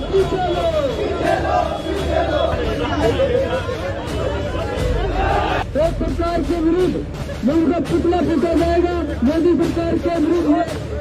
तो सरकार के विरुद्ध उनका पुतला फूका जाएगा। मोदी सरकार के विरुद्ध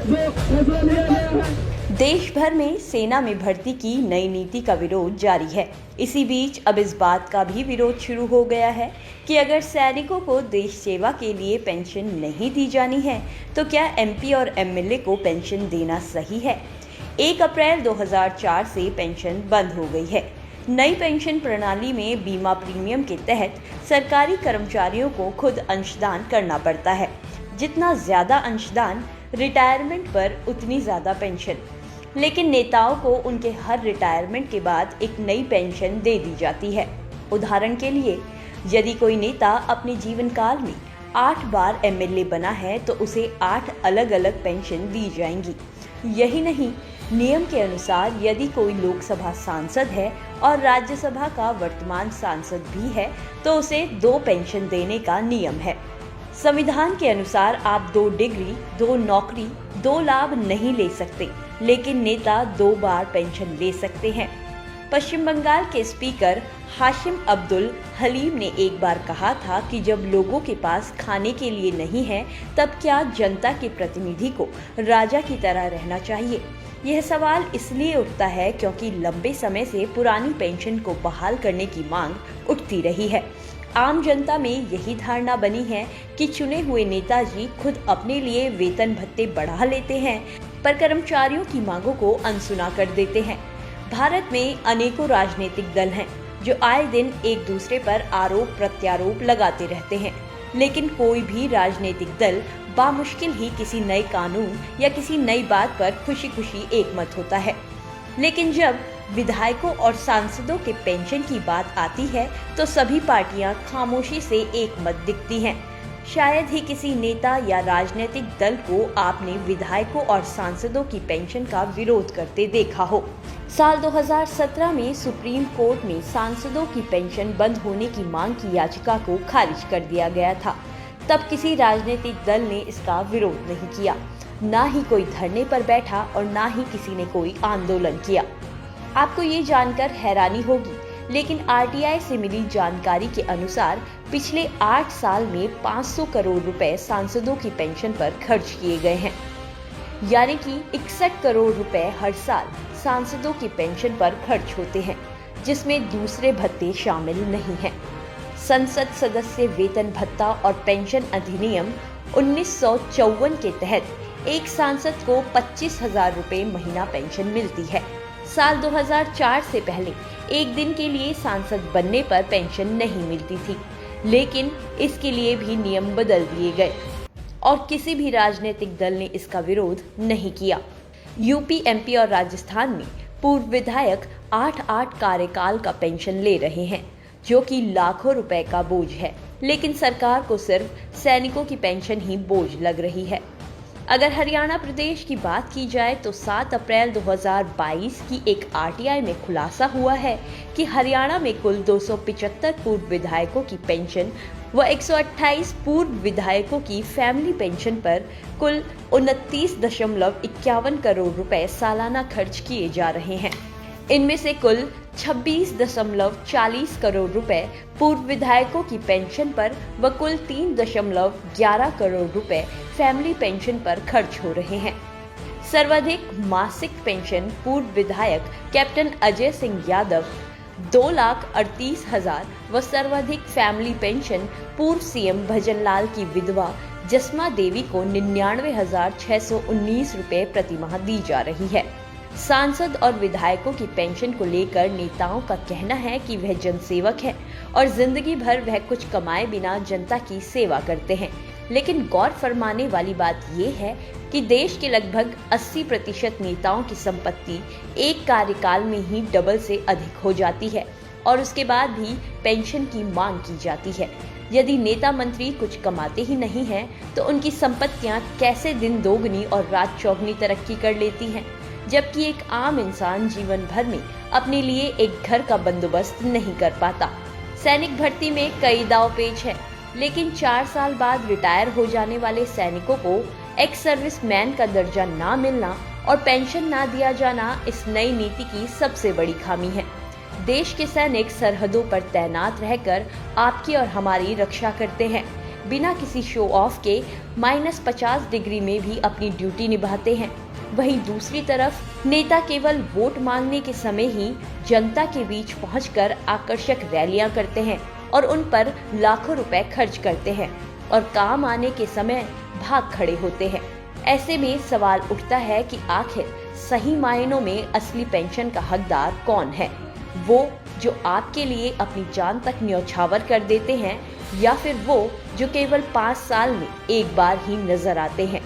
जो फैसला लिया गया है। देश भर में सेना में भर्ती की नई नीति का विरोध जारी है। इसी बीच अब इस बात का भी विरोध शुरू हो गया है कि अगर सैनिकों को देश सेवा के लिए पेंशन नहीं दी जानी है तो क्या एमपी और एमएलए को पेंशन देना सही है। 1 अप्रैल 2004 से पेंशन बंद हो गई है। नई पेंशन प्रणाली में बीमा प्रीमियम के तहत सरकारी कर्मचारियों को खुद अंशदान करना पड़ता है। जितना ज्यादा अंशदान, रिटायरमेंट पर उतनी ज्यादा पेंशन। लेकिन नेताओं को उनके हर रिटायरमेंट के बाद एक नई पेंशन दे दी जाती है। उदाहरण के लिए, यदि कोई नेता अपने जीवन काल में 8 बार एमएलए बना है तो उसे 8 अलग अलग पेंशन दी जाएंगी। यही नहीं, नियम के अनुसार यदि कोई लोकसभा सांसद है और राज्यसभा का वर्तमान सांसद भी है तो उसे 2 पेंशन देने का नियम है। संविधान के अनुसार आप 2 डिग्री, 2 नौकरी, 2 लाभ नहीं ले सकते, लेकिन नेता 2 बार पेंशन ले सकते हैं। पश्चिम बंगाल के स्पीकर हाशिम अब्दुल हलीम ने एक बार कहा था कि जब लोगों के पास खाने के लिए नहीं है तब क्या जनता के प्रतिनिधि को राजा की तरह रहना चाहिए। यह सवाल इसलिए उठता है क्योंकि लंबे समय से पुरानी पेंशन को बहाल करने की मांग उठती रही है। आम जनता में यही धारणा बनी है कि चुने हुए नेताजी खुद अपने लिए वेतन भत्ते बढ़ा लेते हैं, पर कर्मचारियों की मांगों को अनसुना कर देते हैं। भारत में अनेकों राजनीतिक दल हैं जो आए दिन एक दूसरे पर आरोप प्रत्यारोप लगाते रहते हैं, लेकिन कोई भी राजनीतिक दल बामुश्किल ही किसी नए कानून या किसी नई बात पर खुशी खुशी एकमत होता है। लेकिन जब विधायकों और सांसदों के पेंशन की बात आती है तो सभी पार्टियां खामोशी से एकमत दिखती हैं। शायद ही किसी नेता या राजनीतिक दल को आपने विधायकों और सांसदों की पेंशन का विरोध करते देखा हो। साल 2017 में सुप्रीम कोर्ट में सांसदों की पेंशन बंद होने की मांग की याचिका को खारिज कर दिया गया था। तब किसी राजनीतिक दल ने इसका विरोध नहीं किया, ना ही कोई धरने पर बैठा और ना ही किसी ने कोई आंदोलन किया। आपको ये जानकर हैरानी होगी, लेकिन आरटीआई से मिली जानकारी के अनुसार पिछले 8 साल में 500 करोड़ रुपए सांसदों की पेंशन पर खर्च किए गए हैं। यानी कि 61 करोड़ रुपए हर साल सांसदों की पेंशन पर खर्च होते हैं, जिसमें दूसरे भत्ते शामिल नहीं हैं। संसद सदस्य वेतन भत्ता और पेंशन अधिनियम 1954 के तहत एक सांसद को 25,000 रुपए महीना पेंशन मिलती है। साल 2004 से पहले एक दिन के लिए सांसद बनने पर पेंशन नहीं मिलती थी, लेकिन इसके लिए भी नियम बदल दिए गए और किसी भी राजनीतिक दल ने इसका विरोध नहीं किया। यूपी, एमपी और राजस्थान में पूर्व विधायक 8-8 कार्यकाल का पेंशन ले रहे हैं, जो कि लाखों रुपए का बोझ है। लेकिन सरकार को सिर्फ सैनिकों की पेंशन ही बोझ लग रही है। अगर हरियाणा प्रदेश की बात की जाए तो 7 अप्रैल 2022 की एक आरटीआई में खुलासा हुआ है कि हरियाणा में कुल 275 पूर्व विधायकों की पेंशन व 128 पूर्व विधायकों की फैमिली पेंशन पर कुल 29.51 करोड़ रुपए सालाना खर्च किए जा रहे हैं। इनमें से कुल 26.40 करोड़ रुपए पूर्व विधायकों की पेंशन पर व कुल 3.11 करोड़ रुपए फैमिली पेंशन पर खर्च हो रहे हैं। सर्वाधिक मासिक पेंशन पूर्व विधायक कैप्टन अजय सिंह यादव 2,38,000 व सर्वाधिक फैमिली पेंशन पूर्व सीएम भजनलाल की विधवा जसमा देवी को 99,619 रुपए प्रतिमाह दी जा रही है। सांसद और विधायकों की पेंशन को लेकर नेताओं का कहना है कि वह जनसेवक है और जिंदगी भर वह कुछ कमाए बिना जनता की सेवा करते हैं। लेकिन गौर फरमाने वाली बात यह है कि देश के लगभग 80% नेताओं की संपत्ति एक कार्यकाल में ही डबल से अधिक हो जाती है और उसके बाद भी पेंशन की मांग की जाती है। यदि नेता मंत्री कुछ कमाते ही नहीं हैं, तो उनकी संपत्तियां कैसे दिन दोगुनी और रात चौगुनी तरक्की कर लेती हैं, जबकि एक आम इंसान जीवन भर में अपने लिए एक घर का बंदोबस्त नहीं कर पाता। सैनिक भर्ती में कई दांवपेच है, लेकिन 4 साल बाद रिटायर हो जाने वाले सैनिकों को एक्स सर्विस मैन का दर्जा ना मिलना और पेंशन ना दिया जाना इस नई नीति की सबसे बड़ी खामी है। देश के सैनिक सरहदों पर तैनात रहकर आपकी और हमारी रक्षा करते हैं। बिना किसी शो ऑफ के -50 डिग्री में भी अपनी ड्यूटी निभाते हैं। वहीं दूसरी तरफ नेता केवल वोट मांगने के समय ही जनता के बीच पहुंचकर आकर्षक रैलियां करते हैं और उन पर लाखों रुपए खर्च करते हैं और काम आने के समय भाग खड़े होते हैं। ऐसे में सवाल उठता है कि आखिर सही मायनों में असली पेंशन का हकदार कौन है? वो जो आपके लिए अपनी जान तक न्यौछावर कर देते हैं या फिर वो जो केवल 5 साल में एक बार ही नजर आते हैं?